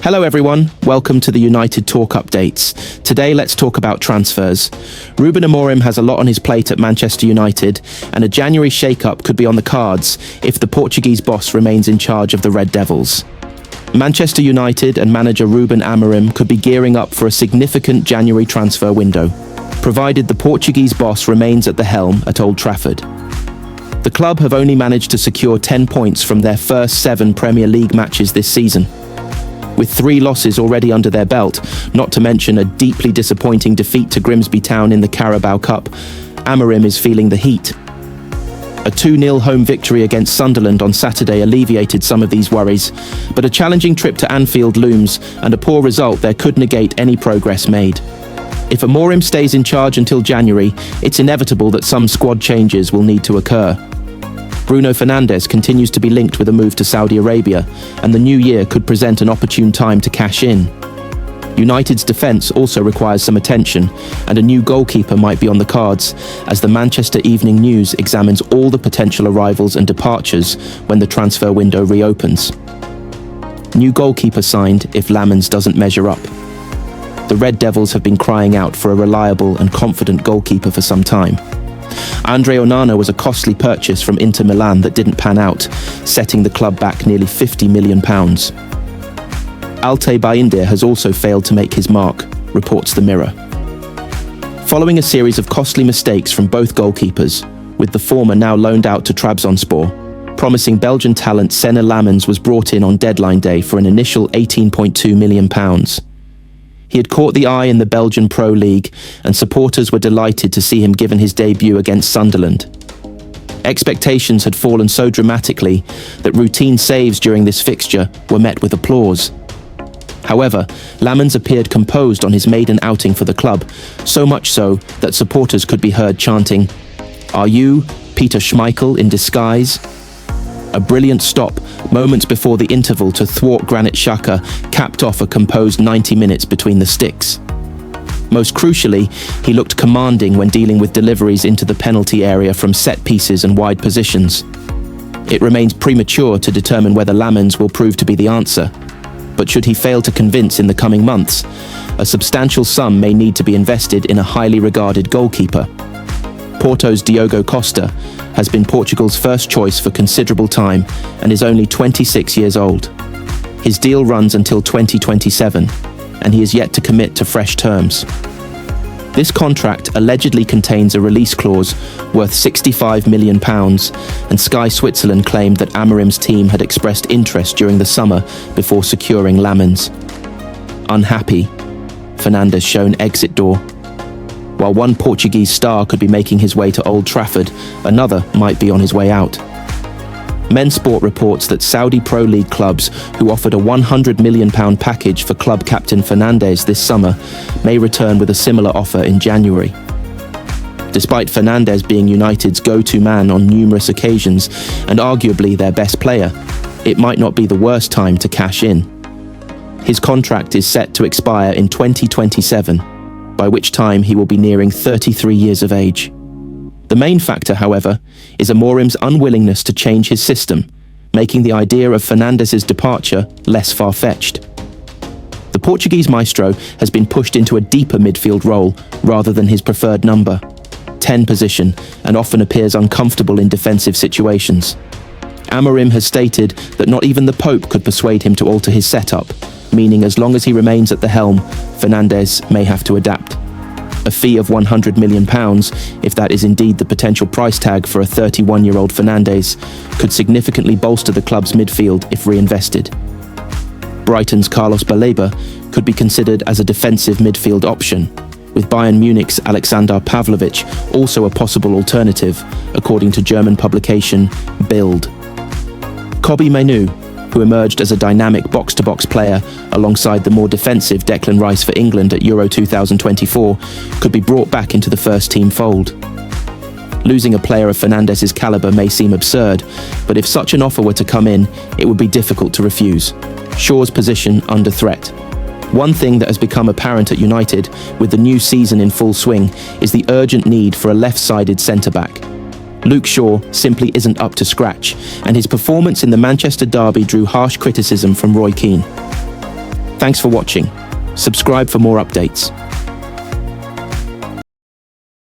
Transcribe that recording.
Hello everyone, welcome to the United Talk Updates. Today let's talk about transfers. Ruben Amorim has a lot on his plate at Manchester United, and a January shake-up could be on the cards if the Portuguese boss remains in charge of the Red Devils. Manchester United and manager Ruben Amorim could be gearing up for a significant January transfer window, provided the Portuguese boss remains at the helm at Old Trafford. The club have only managed to secure 10 points from their first 7 Premier League matches this season. With 3 losses already under their belt, not to mention a deeply disappointing defeat to Grimsby Town in the Carabao Cup, Amorim is feeling the heat. A 2-0 home victory against Sunderland on Saturday alleviated some of these worries, but a challenging trip to Anfield looms, and a poor result there could negate any progress made. If Amorim stays in charge until January, it's inevitable that some squad changes will need to occur. Bruno Fernandes continues to be linked with a move to Saudi Arabia, and the new year could present an opportune time to cash in. United's defence also requires some attention, and a new goalkeeper might be on the cards, as the Manchester Evening News examines all the potential arrivals and departures when the transfer window reopens. New goalkeeper signed if Lammens doesn't measure up. The Red Devils have been crying out for a reliable and confident goalkeeper for some time. Andre Onana was a costly purchase from Inter Milan that didn't pan out, setting the club back nearly £50 million. Altay Bayindir has also failed to make his mark, reports the Mirror. Following a series of costly mistakes from both goalkeepers, with the former now loaned out to Trabzonspor, promising Belgian talent Senna Lammens was brought in on deadline day for an initial £18.2 million. He had caught the eye in the Belgian Pro League, and supporters were delighted to see him given his debut against Sunderland. Expectations had fallen so dramatically that routine saves during this fixture were met with applause. However, Lammens appeared composed on his maiden outing for the club, so much so that supporters could be heard chanting, "Are you Peter Schmeichel in disguise?" A brilliant stop, moments before the interval to thwart Granit Xhaka, capped off a composed 90 minutes between the sticks. Most crucially, he looked commanding when dealing with deliveries into the penalty area from set pieces and wide positions. It remains premature to determine whether Lammens will prove to be the answer, but should he fail to convince in the coming months, a substantial sum may need to be invested in a highly regarded goalkeeper. Porto's Diogo Costa has been Portugal's first choice for considerable time and is only 26 years old. His deal runs until 2027, and he is yet to commit to fresh terms. This contract allegedly contains a release clause worth £65 million, and Sky Switzerland claimed that Amorim's team had expressed interest during the summer before securing Lammens. Unhappy, Fernandes shown exit door. While one Portuguese star could be making his way to Old Trafford, another might be on his way out. Mensport reports that Saudi Pro League clubs who offered a £100 million package for club captain Fernandes this summer may return with a similar offer in January. Despite Fernandes being United's go-to man on numerous occasions and arguably their best player, it might not be the worst time to cash in. His contract is set to expire in 2027, by which time he will be nearing 33 years of age. The main factor, however, is Amorim's unwillingness to change his system, making the idea of Fernandes' departure less far-fetched. The Portuguese maestro has been pushed into a deeper midfield role rather than his preferred number, 10 position, and often appears uncomfortable in defensive situations. Amorim has stated that not even the Pope could persuade him to alter his setup, meaning as long as he remains at the helm, Fernandes may have to adapt. A fee of £100 million, if that is indeed the potential price tag for a 31-year-old Fernandes, could significantly bolster the club's midfield if reinvested. Brighton's Carlos Baleba could be considered as a defensive midfield option, with Bayern Munich's Aleksandar Pavlovic also a possible alternative, according to German publication Bild. Kobbie Mainoo, who emerged as a dynamic box-to-box player alongside the more defensive Declan Rice for England at Euro 2024, could be brought back into the first-team fold. Losing a player of Fernandes' calibre may seem absurd, but if such an offer were to come in, it would be difficult to refuse. Shaw's position under threat. One thing that has become apparent at United, with the new season in full swing, is the urgent need for a left-sided centre-back. Luke Shaw simply isn't up to scratch, and his performance in the Manchester derby drew harsh criticism from Roy Keane. Thanks for watching. Subscribe for more updates.